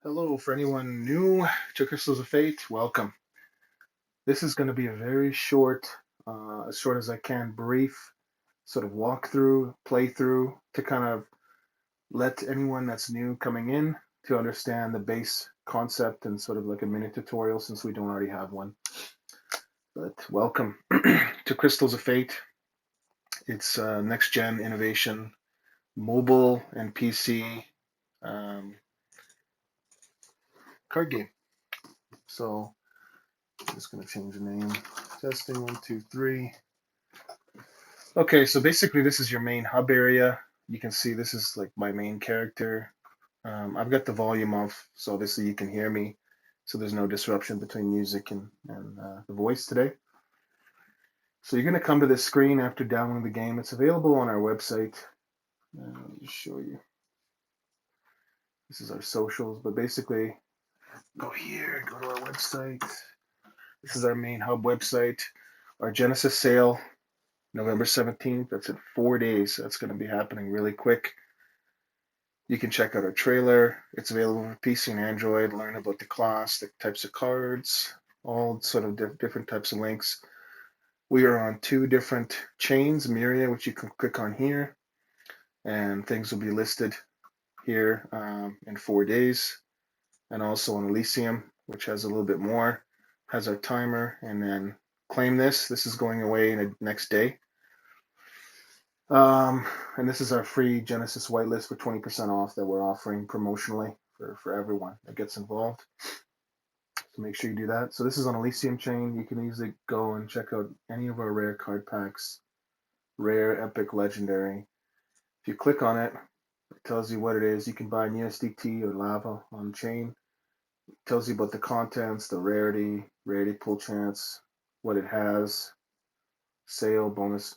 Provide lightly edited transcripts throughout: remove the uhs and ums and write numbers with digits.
Hello, for anyone new to Crystals of Fate, welcome. This is going to be a very short, as short as I can, brief sort of walkthrough, playthrough to kind of let anyone that's new coming in to understand the base concept and sort of like a mini tutorial since we don't already have one. But welcome to Crystals of Fate. It's next gen innovation, mobile and PC um, card game. So I'm just going to change the name. Testing 1, 2, 3. Okay, so basically this is your main hub area. You can see this is like my main character. I've got the volume off, so obviously you can hear me. So there's no disruption between music and the voice today. So you're going to come to this screen after downloading the game. It's available on our website. Let me just show you. This is our socials, but basically go here, go to our website. This is our main hub website. Our Genesis sale, November 17th. That's in 4 days. That's going to be happening really quick. You can check out our trailer. It's available for PC and Android. Learn about the class, the types of cards, all sort of different types of links. We are on 2 different chains, Myria, which you can click on here, and things will be listed here in 4 days. And also on Elysium, which has a little bit more, has our timer, and then claim this. This is going away in the next day. And this is our free Genesis whitelist for 20% off that we're offering promotionally for everyone that gets involved. So make sure you do that. So this is on Elysium chain. You can easily go and check out any of our rare card packs, rare, epic, legendary. If you click on it, it tells you what it is. You can buy an USDT or Lava on chain. It tells you about the contents, the rarity pull chance, what it has, sale, bonus.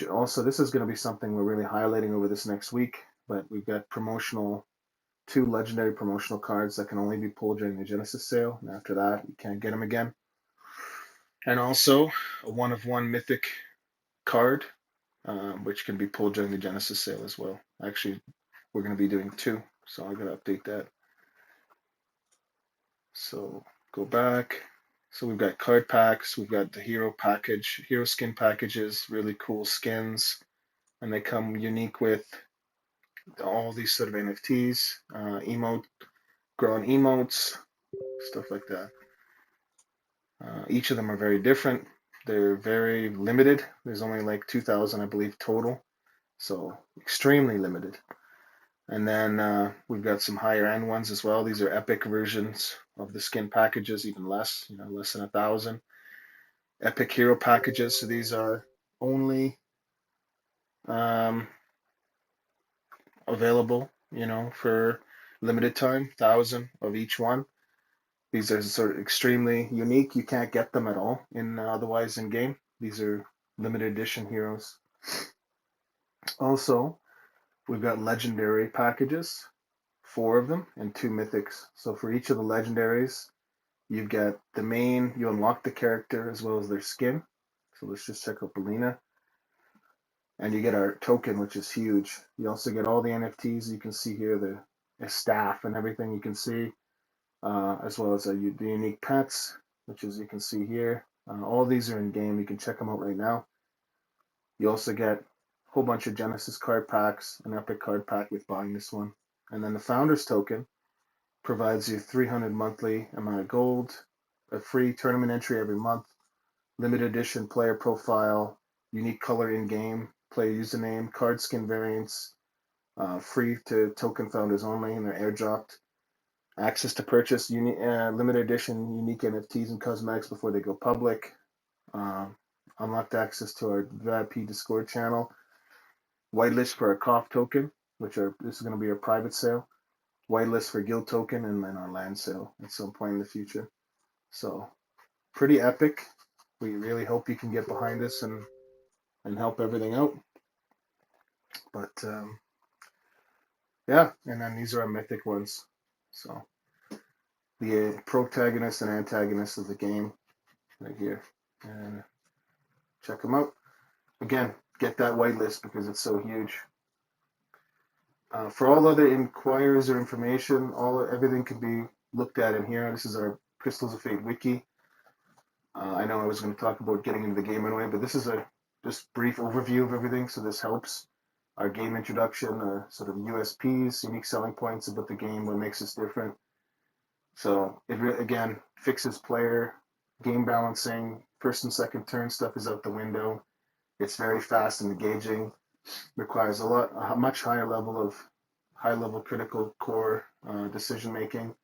Also, this is going to be something we're really highlighting over this next week, but we've got 2 legendary promotional cards that can only be pulled during the Genesis sale, and after that, you can't get them again. And also, a 1 of 1 mythic card, which can be pulled during the Genesis sale as well. Actually, we're going to be doing 2, so I'm going to update that. So, go back. So we've got card packs, we've got the hero package, hero skin packages, really cool skins, and they come unique with all these sort of NFTs, grown emotes, stuff like that. Each of them are very different. They're very limited. There's only like 2,000, I believe, total. So extremely limited. And then we've got some higher end ones as well. These are epic versions of the skin packages, even less, less than 1,000. Epic hero packages. So these are only um, available, for limited time, 1,000 of each one. These are sort of extremely unique. You can't get them at all otherwise in game. These are limited edition heroes. Also, we've got legendary packages, 4 of them, and 2 mythics. So for each of the legendaries, you get the main, you unlock the character as well as their skin. So let's just check out Belina. And you get our token, which is huge. You also get all the NFTs. You can see here the staff and everything you can see, as well as the unique pets, which as you can see here. All these are in game. You can check them out right now. You also get a whole bunch of Genesis card packs, an epic card pack with buying this one. And then the Founders token provides you 300 monthly amount of gold, a free tournament entry every month, limited edition player profile, unique color in game, player username, card skin variants, free to token founders only, and they're airdropped. Access to purchase limited edition unique NFTs and cosmetics before they go public. Unlocked access to our VIP Discord channel. Whitelist for a COF token, this is going to be our private sale. Whitelist for guild token, and then our land sale at some point in the future. So pretty epic. We really hope you can get behind us and help everything out. But yeah, and then these are our mythic ones. So the protagonist and antagonist of the game right here. And check them out. Again, get that whitelist because it's so huge. For all other inquiries or information, everything can be looked at in here. This is our Crystals of Fate wiki. I know I was going to talk about getting into the game anyway, but this is a just brief overview of everything, so this helps. Our game introduction, sort of USPs, unique selling points about the game, what makes us different. So it again fixes player game balancing, first and second turn stuff is out the window. It's very fast and engaging. Requires a much higher level of high level critical core decision making,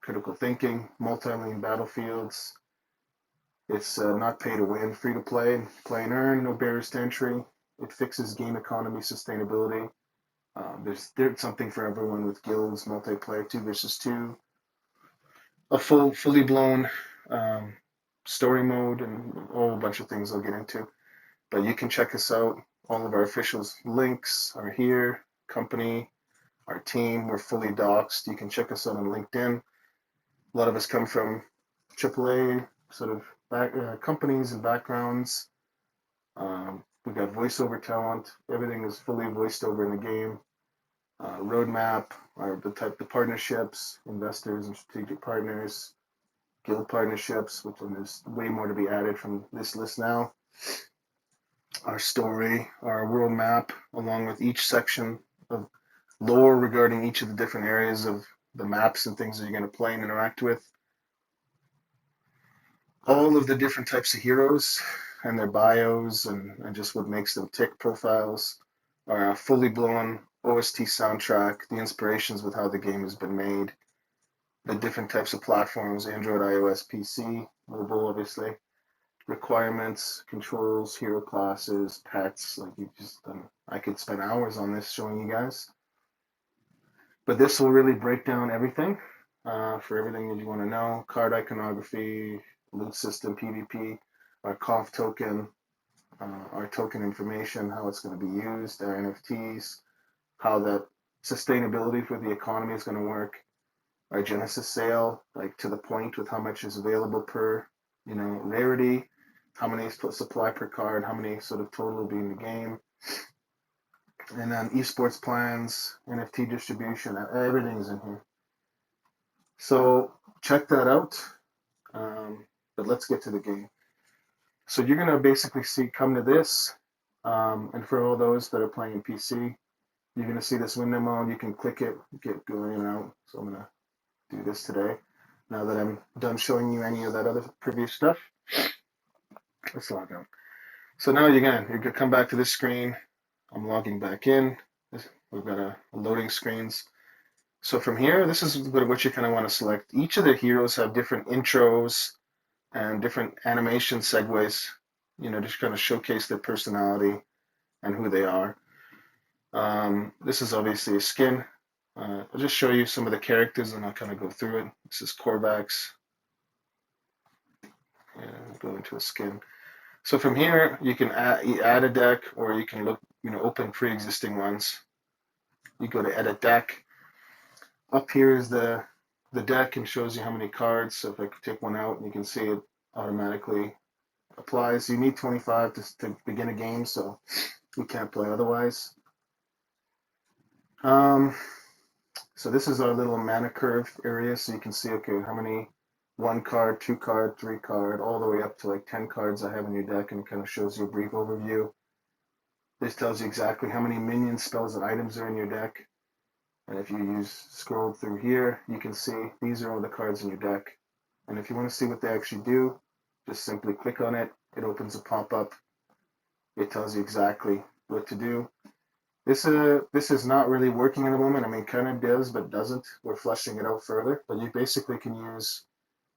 critical thinking, multi-lane battlefields. It's not pay to win, free to play, play and earn, no barriers to entry. It fixes game economy sustainability. There's something for everyone with guilds, multiplayer, 2 versus 2, a fully blown um, story mode, and a whole bunch of things I'll get into. But you can check us out. All of our official links are here. Company, our team, we're fully doxed. You can check us out on LinkedIn. A lot of us come from AAA sort of companies and backgrounds. We got voiceover talent. Everything is fully voiced over in the game. Roadmap, the partnerships, investors and strategic partners, guild partnerships, which there's way more to be added from this list now. Our story, our world map, along with each section of lore regarding each of the different areas of the maps and things that you're going to play and interact with. All of the different types of heroes and their bios and just what makes them tick profiles. Our fully blown OST soundtrack, the inspirations with how the game has been made, the different types of platforms, Android, iOS, PC, mobile, obviously, requirements, controls, hero classes, pets. Like I could spend hours on this showing you guys. But this will really break down everything for everything that you want to know. Card iconography, loot system, PvP, our COF token, our token information, how it's going to be used, our NFTs, how that sustainability for the economy is going to work, our Genesis sale, like to the point with how much is available per, rarity, how many supply per card, how many sort of total will be in the game, and then esports plans, NFT distribution, everything is in here. So check that out. But let's get to the game. So you're gonna basically come to this, and for all those that are playing PC, you're gonna see this window mode. You can click it, get going and out. So I'm gonna do this today. Now that I'm done showing you any of that other previous stuff, let's log out. So now you're gonna come back to this screen. I'm logging back in. We've got a loading screens. So from here, this is what you kind of want to select. Each of the heroes have different intros and different animation segues, just kind of showcase their personality and who they are. This is obviously a skin. I'll just show you some of the characters and I'll kind of go through it. This is Korvax. And go into a skin. So from here, you can add a deck, or you can open pre-existing ones. You go to edit deck. Up here is the deck and shows you how many cards. So if I take one out, you can see it automatically applies. You need 25 to begin a game, so we can't play otherwise. So this is our little mana curve area, so you can see, okay, how many 1 card, 2 card, 3 card, all the way up to like 10 cards I have in your deck, and it kind of shows you a brief overview. This tells you exactly how many minions, spells, and items are in your deck. And if you scroll through here, you can see these are all the cards in your deck. And if you want to see what they actually do, just simply click on it. It opens a pop-up. It tells you exactly what to do. This is not really working at the moment. I mean, kind of does, but doesn't. We're fleshing it out further. But you basically can use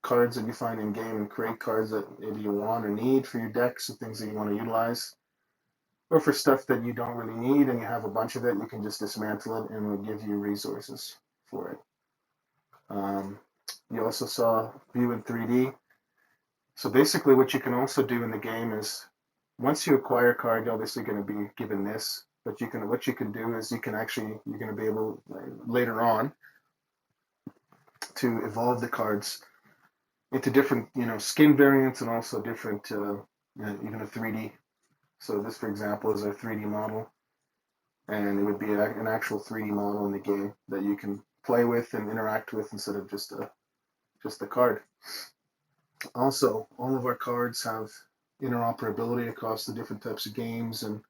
cards that you find in game and create cards that maybe you want or need for your decks and things that you want to utilize. Or for stuff that you don't really need and you have a bunch of it, you can just dismantle it and it'll give you resources for it. You also saw view in 3D. So basically what you can also do in the game is, once you acquire a card, you're obviously going to be given this, but what you can do is you're going to be able later on to evolve the cards into different, skin variants and also different, even a 3D. So this, for example, is our 3D model. and it would be an actual 3D model in the game that you can play with and interact with instead of just a card. Also, all of our cards have interoperability across the different types of games and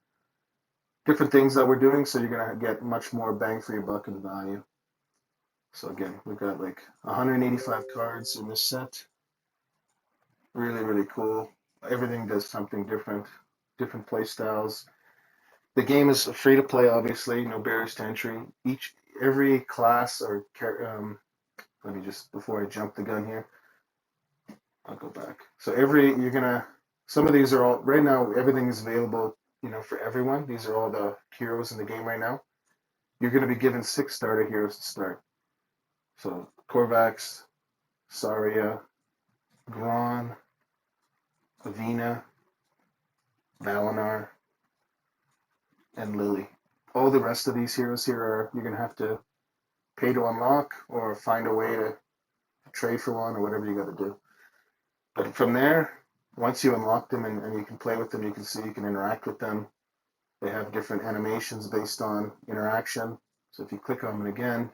different things that we're doing, so you're gonna get much more bang for your buck and value. So again, we've got like 185 cards in this set. Really, really cool. Everything does something different, different play styles. The game is free to play, obviously, no barriers to entry. Every class or let me just, before I jump the gun here, I'll go back. So some of these are all, right now, everything is available, for everyone. These are all the heroes in the game right now. You're going to be given 6 starter heroes to start. So Korvax, Saria, Gron, Avina, Valinar, and Lily. All the rest of these heroes here you're going to have to pay to unlock or find a way to trade for one or whatever you got to do. But from there, once you unlock them and you can play with them, you can interact with them. They have different animations based on interaction. So if you click on them again,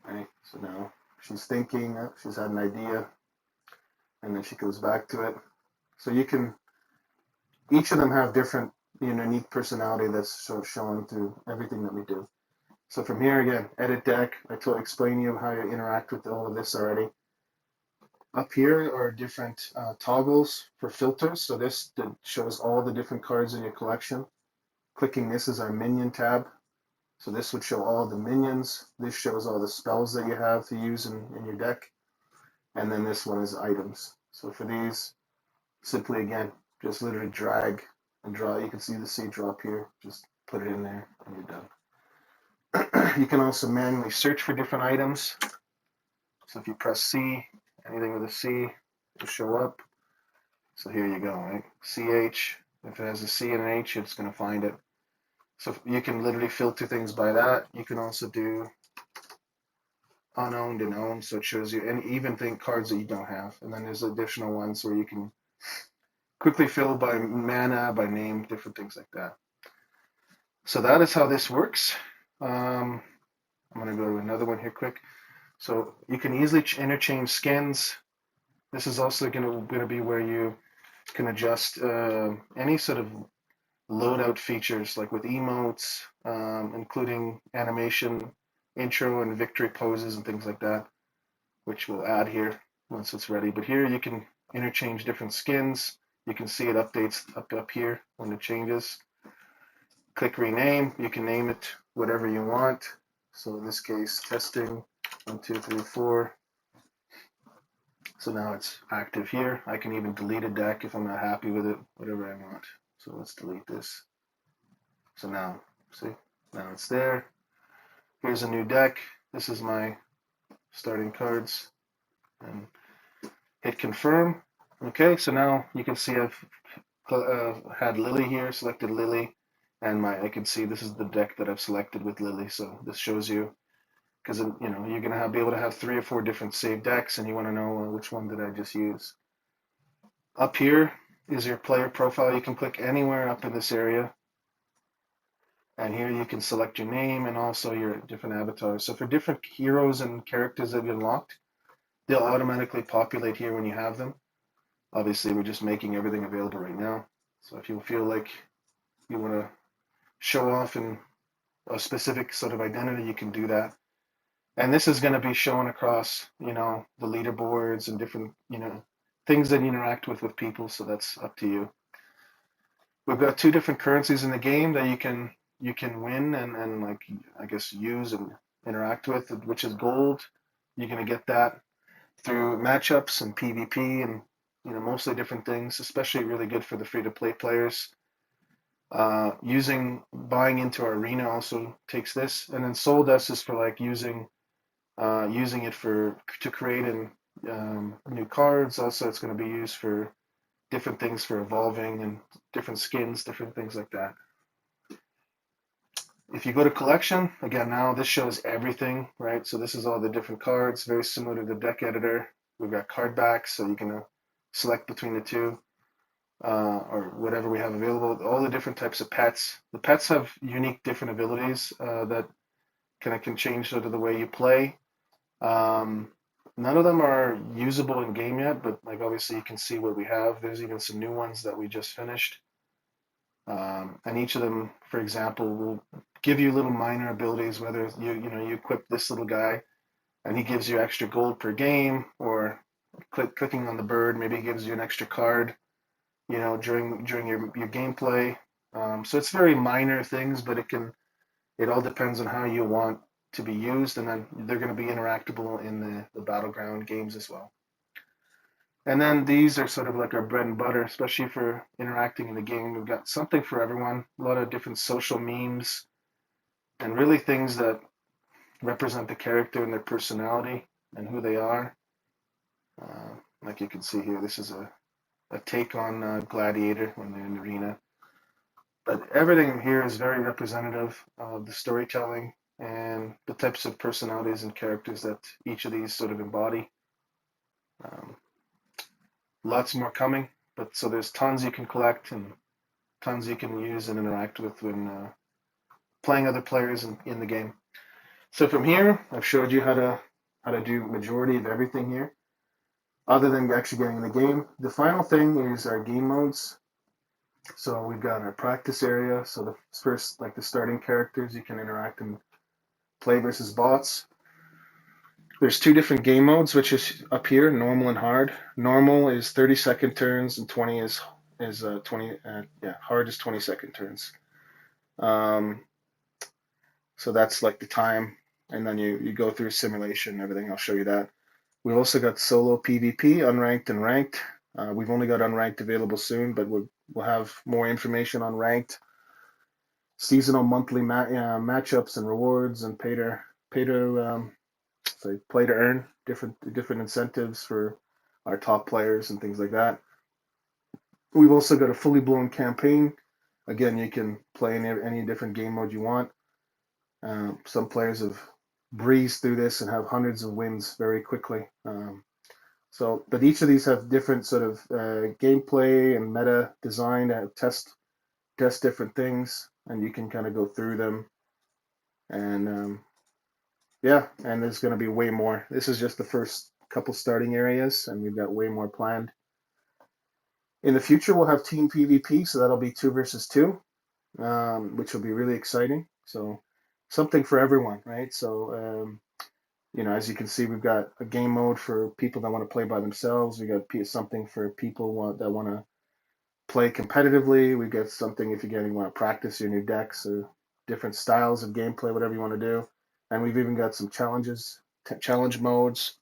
right, so now she's thinking, she's had an idea, and then she goes back to it. So each of them have different, unique personality that's sort of shown through everything that we do. So from here, again, edit deck. I explain you how to interact with all of this already. Up here are different toggles for filters. So this shows all the different cards in your collection. Clicking this is our minion tab. So this would show all the minions. This shows all the spells that you have to use in your deck. And then this one is items. So for these, simply again, just literally drag and draw. You can see the C drop here. Just put it in there and you're done. You can also manually search for different items. So if you press C, anything with a C will show up. So here you go, right? CH, if it has a C and an H, it's going to find it. So you can literally filter things by that. You can also do unowned and owned, so it shows you any even cards that you don't have. And then there's additional ones where you can quickly fill by mana, by name, different things like that. So that is how this works. I'm going to go to another one here quick. So you can easily interchange skins. This is also going to be where you can adjust any sort of loadout features, like with emotes, including animation, intro, and victory poses and things like that, which we'll add here once it's ready. But here you can interchange different skins. You can see it updates up here when it changes. Click rename. You can name it whatever you want. So in this case, testing 1, 2, 3, 4. So now it's active here. I can even delete a deck if I'm not happy with it, whatever I want. So let's delete this. So now, see, now it's there. Here's a new deck. This is my starting cards. And hit confirm. Okay, so now you can see I've had Lily here, selected Lily, and I can see this is the deck that I've selected with Lily. So this shows you, because you're going to be able to have 3 or 4 different saved decks, and you want to know which one did I just use. Up here is your player profile. You can click anywhere up in this area. And here you can select your name and also your different avatars. So for different heroes and characters that you unlocked, they'll automatically populate here when you have them. Obviously, we're just making everything available right now. So if you feel like you want to show off in a specific sort of identity, you can do that. And this is going to be shown across, the leaderboards and different, things that you interact with people. So that's up to you. We've got 2 different currencies in the game that you can win and like, I guess, use and interact with, which is gold. You're going to get that through matchups and PvP and mostly different things, especially really good for the free-to-play players. Buying into our arena also takes this, and then Soul Dust is for like using it to create new cards. Also, it's going to be used for different things for evolving and different skins, different things like that. If you go to collection, again, now this shows everything, right? So this is all the different cards, very similar to the deck editor. We've got card backs, so you can select between the 2. or whatever we have available. All the different types of pets. The pets have unique different abilities that kind of can change sort of the way you play. Um, None of them are usable in game yet, but like obviously you can see what we have. There's even some new ones that we just finished. And each of them, for example, will give you little minor abilities, whether you equip this little guy and he gives you extra gold per game, or clicking on the bird maybe gives you an extra card, during your gameplay. So it's very minor things, but it all depends on how you want to be used, and then they're going to be interactable in the battleground games as well. And then these are sort of like our bread and butter, especially for interacting in the game. We've got something for everyone, a lot of different social memes, and really things that represent the character and their personality and who they are. Like you can see here, this is a take on Gladiator when they're in the arena. But everything here is very representative of the storytelling and the types of personalities and characters that each of these sort of embody. Um, Lots more coming, but so there's tons you can collect and tons you can use and interact with when playing other players in the game. So from here, I've showed you how to do majority of everything here, other than actually getting in the game. The final thing is our game modes. So we've got our practice area. So the first, like the starting characters, you can interact and play versus bots. There's two different game modes, which is up here, normal and hard. Normal is 30-second turns, and 20 is 20. Yeah, hard is 20-second turns. Um, so that's like the time, and then you go through simulation and everything. I'll show you that. We've also got solo PvP, unranked and ranked. We've only got unranked available soon, but we'll have more information on ranked, seasonal, monthly matchups and rewards, and play to earn, different incentives for our top players and things like that. We've also got a fully blown campaign. Again, you can play in any different game mode you want. Some players have breezed through this and have hundreds of wins very quickly. But each of these have different sort of gameplay and meta design to test different things, and you can kind of go through them. And yeah, and there's going to be way more. This is just the first couple starting areas, and we've got way more planned. In the future, we'll have team PvP, so that'll be 2 versus 2, which will be really exciting. So something for everyone, right? So as you can see, we've got a game mode for people that want to play by themselves. We got something for people that want to play competitively. We've got something if you want to practice your new decks or different styles of gameplay, whatever you want to do. And we've even got some challenge modes,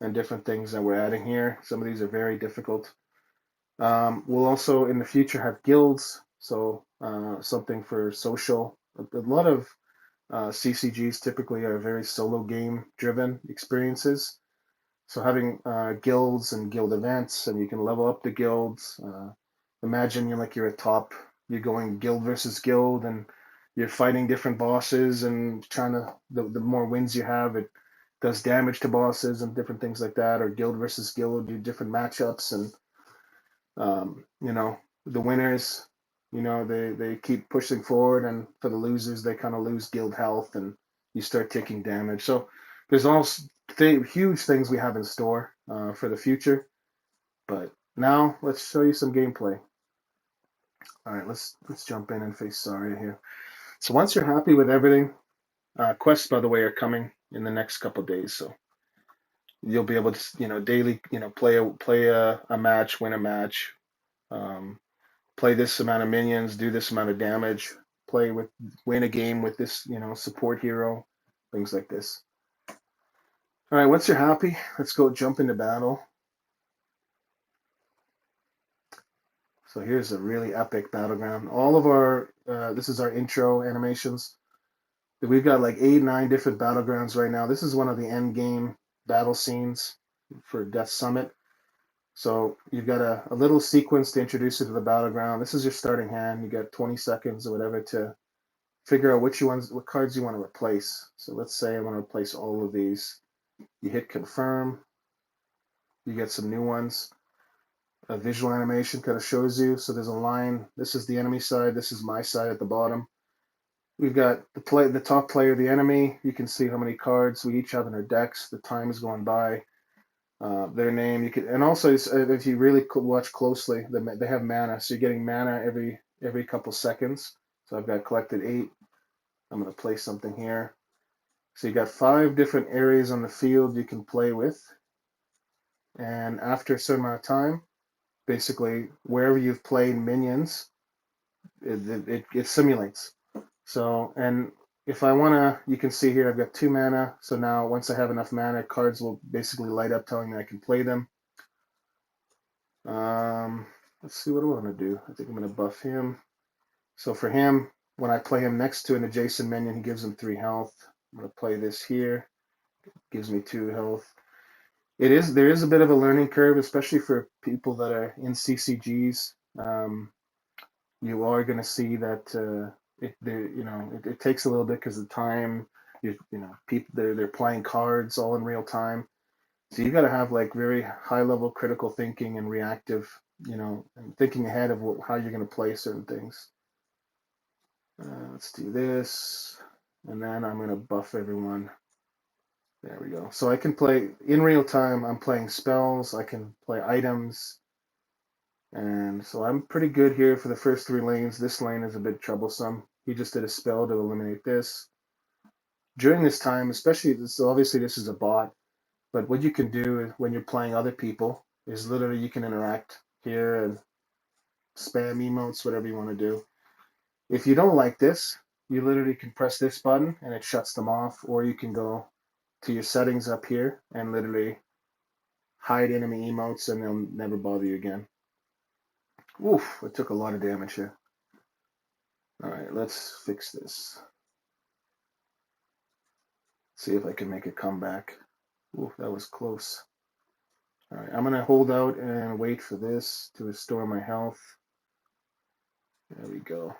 and different things that we're adding here. Some of these are very difficult. We'll also in the future have guilds, so something for social. A lot of CCGs typically are very solo game driven experiences. So having guilds and guild events, and you can level up the guilds. Imagine you're a top, you're going guild versus guild, and you're fighting different bosses and trying to. The more wins you have, it does damage to bosses and different things like that. Or guild versus guild, do different matchups, and the winners, they keep pushing forward, and for the losers, they kind of lose guild health, and you start taking damage. So there's all huge things we have in store for the future. But now let's show you some gameplay. All right, let's jump in and face Zarya here. So once you're happy with everything, quests, by the way, are coming in the next couple of days. So you'll be able to, daily, play a match, win a match, play this amount of minions, do this amount of damage, win a game with this, support hero, things like this. All right, once you're happy, let's go jump into battle. So here's a really epic battleground. All of our, this is our intro animations. We've got like 8, 9 different battlegrounds right now. This is one of the end game battle scenes for Death Summit. So you've got a little sequence to introduce you to the battleground. This is your starting hand. You got 20 seconds or whatever to figure out what cards you want to replace. So let's say I want to replace all of these. You hit confirm. You get some new ones. a visual animation, kind of shows you. So there's a line. This is the enemy side. This is my side at the bottom. We've got the top player, the enemy. You can see how many cards we each have in our decks. The time is going by. Their name. You can, and also if you really watch closely, they have mana. So you're getting mana every couple seconds. So I've got collected 8. I'm going to place something here. So you got 5 different areas on the field you can play with. And after a certain amount of time, basically wherever you've played minions, it simulates. So, and if I want to, you can see here I've got 2 mana. So now once I have enough mana, cards will basically light up telling me I can play them. Let's see, what do I want to do? I think I'm going to buff him. So for him, when I play him next to an adjacent minion, he gives him 3 health. I'm going to play this here. It gives me 2 health. There is a bit of a learning curve, especially for people that are in CCGs. You are going to see that it takes a little bit because the time, people they're playing cards all in real time. So you got to have like very high level critical thinking and reactive, and thinking ahead of how you're going to play certain things. Let's do this, and then I'm going to buff everyone. There we go. So I can play in real time. I'm playing spells. I can play items. And so I'm pretty good here for the first 3 lanes. This lane is a bit troublesome. He just did a spell to eliminate this. During this time, especially, so obviously this is a bot, but what you can do when you're playing other people is literally you can interact here and spam emotes, whatever you want to do. If you don't like this, you literally can press this button and it shuts them off, or you can go to your settings up here and literally hide enemy emotes and they'll never bother you again. Oof, it took a lot of damage here. All right, let's fix this. See if I can make a comeback. Ooh, that was close. All right, I'm gonna hold out and wait for this to restore my health. There we go.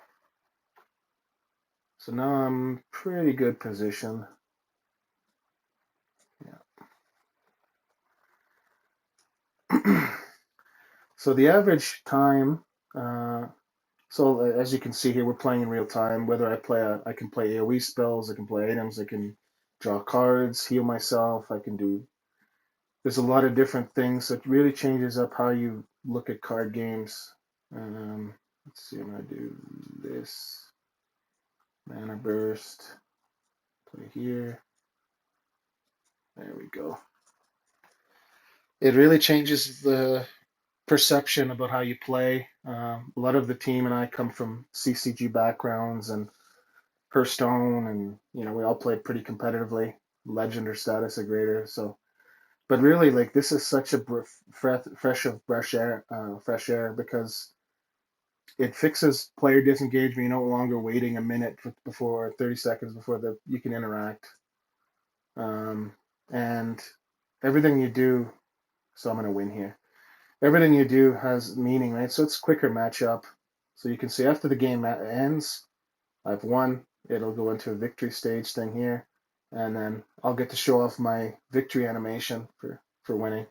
So now I'm pretty good position. Yeah. So the average time, so as you can see here, we're playing in real time. Whether I can play AoE spells, I can play items, I can draw cards, heal myself, I can do. There's a lot of different things, so it really changes up how you look at card games. Let's see, I'm gonna do this. Mana burst. Play here. There we go. It really changes the perception about how you play. A lot of the team and I come from CCG backgrounds and Hearthstone, and we all played pretty competitively, legend or status or greater. So, but really, like this is such a fresh air because it fixes player disengagement. You're no longer waiting a minute before 30 seconds before you can interact, and everything you do. So I'm gonna win here. Everything you do has meaning, right? So it's quicker matchup. So you can see after the game ends, I've won. It'll go into a victory stage thing here, and then I'll get to show off my victory animation for winning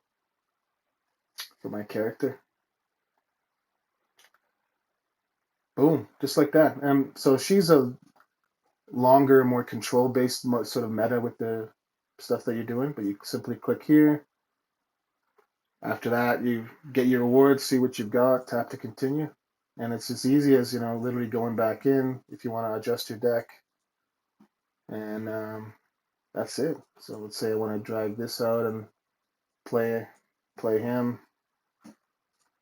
for my character. Boom, just like that. So she's a longer, more control-based sort of meta with the stuff that you're doing, but you simply click here. After that, you get your rewards, see what you've got, tap to continue. And it's as easy as, literally going back in if you want to adjust your deck. And that's it. So let's say I want to drag this out and play him.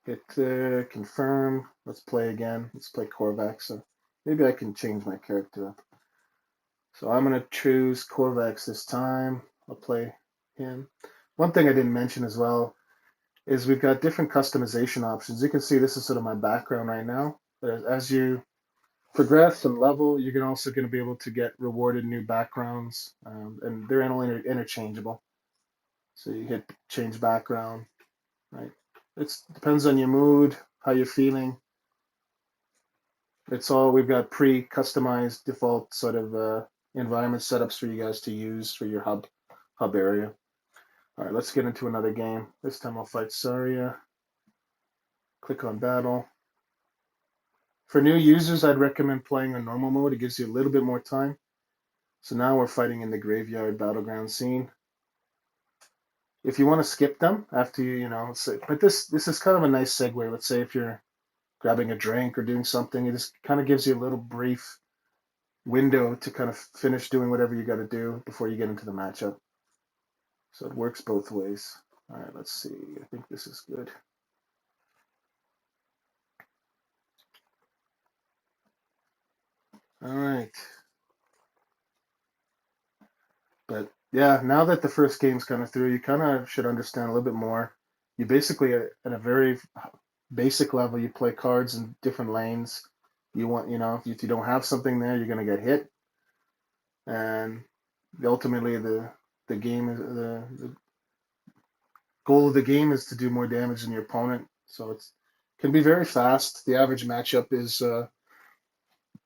Hit confirm. Let's play again. Let's play Korvax. So maybe I can change my character up. So I'm going to choose Korvax this time. I'll play him. One thing I didn't mention as well is we've got different customization options. You can see this is sort of my background right now. But as you progress and level, you're also going to be able to get rewarded new backgrounds, and they're interchangeable. So you hit change background, right? It depends on your mood, how you're feeling. It's all, we've got pre-customized default sort of environment setups for you guys to use for your hub area. All right, let's get into another game. This time I'll fight Saria. Click on battle. For new users, I'd recommend playing on normal mode. It gives you a little bit more time. So now we're fighting in the graveyard battleground scene. If you want to skip them after but this is kind of a nice segue. Let's say if you're grabbing a drink or doing something, it just kind of gives you a little brief window to kind of finish doing whatever you got to do before you get into the matchup. So it works both ways. All right, let's see. I think this is good. All right. But yeah, now that the first game's kind of through, you kind of should understand a little bit more. You basically, at a very basic level, you play cards in different lanes. You want, if you don't have something there, you're going to get hit. And ultimately, the game is the goal of the game is to do more damage than your opponent. So it can be very fast. The average matchup is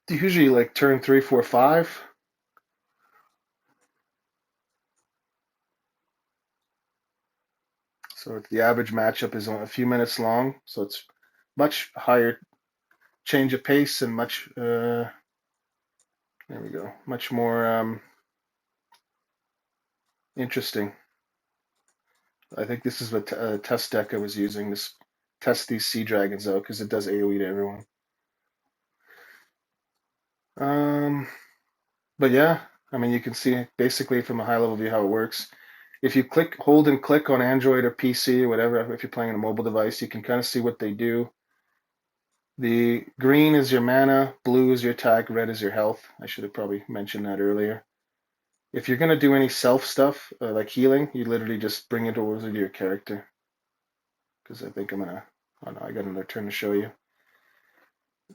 usually like turn 3, 4, 5. So the average matchup is a few minutes long. So it's much higher change of pace and much there we go, much more interesting. I think this is what test deck I was using to test these sea dragons out because it does AoE to everyone. But yeah, I mean, you can see basically from a high level view how it works. If you hold and click on Android or PC or whatever, if you're playing on a mobile device, you can kind of see what they do. The green is your mana, blue is your attack, red is your health. I should have probably mentioned that earlier. If you're going to do any self stuff, like healing, you literally just bring it over to your character. Because I think oh no, I got another turn to show you.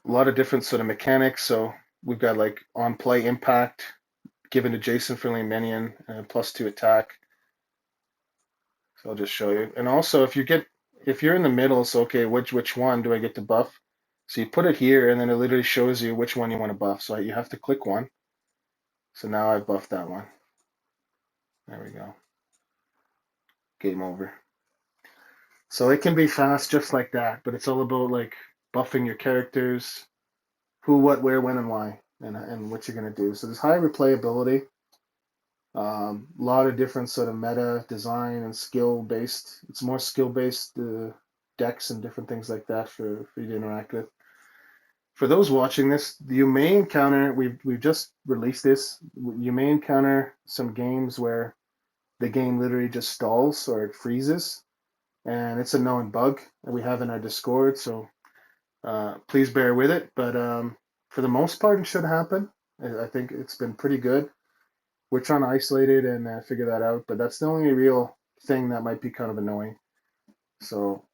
A lot of different sort of mechanics. So we've got like on play impact, given adjacent friendly minion, +2 attack. So I'll just show you. And also if you're in the middle, so okay, which one do I get to buff? So you put it here and then it literally shows you which one you want to buff. So you have to click one. So now I've buffed that one. There we go. Game over. So it can be fast just like that, but it's all about like buffing your characters, who, what, where, when, and why, and what you're gonna do. So there's high replayability, a lot of different sort of meta design and skill based. It's more skill based decks and different things like that for you to interact with. For those watching this, you may encounter we've just released this. You may encounter some games where the game literally just stalls or it freezes, and it's a known bug that we have in our Discord. So please bear with it. But for the most part, it should happen. I think it's been pretty good. We're trying to isolate it and figure that out, but that's the only real thing that might be kind of annoying. So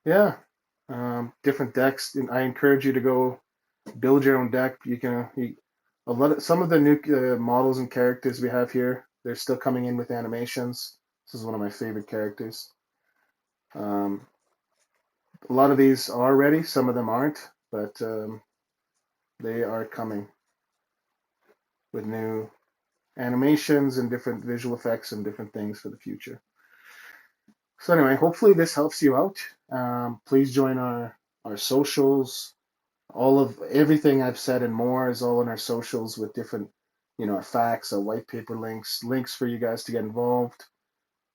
yeah, different decks. And I encourage you to go build your own deck. Some of the new models and characters we have here, they're still coming in with animations. This is one of my favorite characters. A lot of these are ready, some of them aren't, but they are coming with new animations and different visual effects and different things for the future. So anyway, hopefully this helps you out. Please join our socials. All of everything I've said and more is all in our socials with different, our facts, our white paper links for you guys to get involved.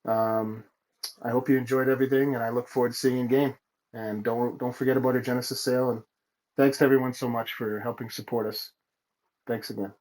I hope you enjoyed everything, and I look forward to seeing you in game. And don't forget about our Genesis sale. And thanks to everyone so much for helping support us. Thanks again.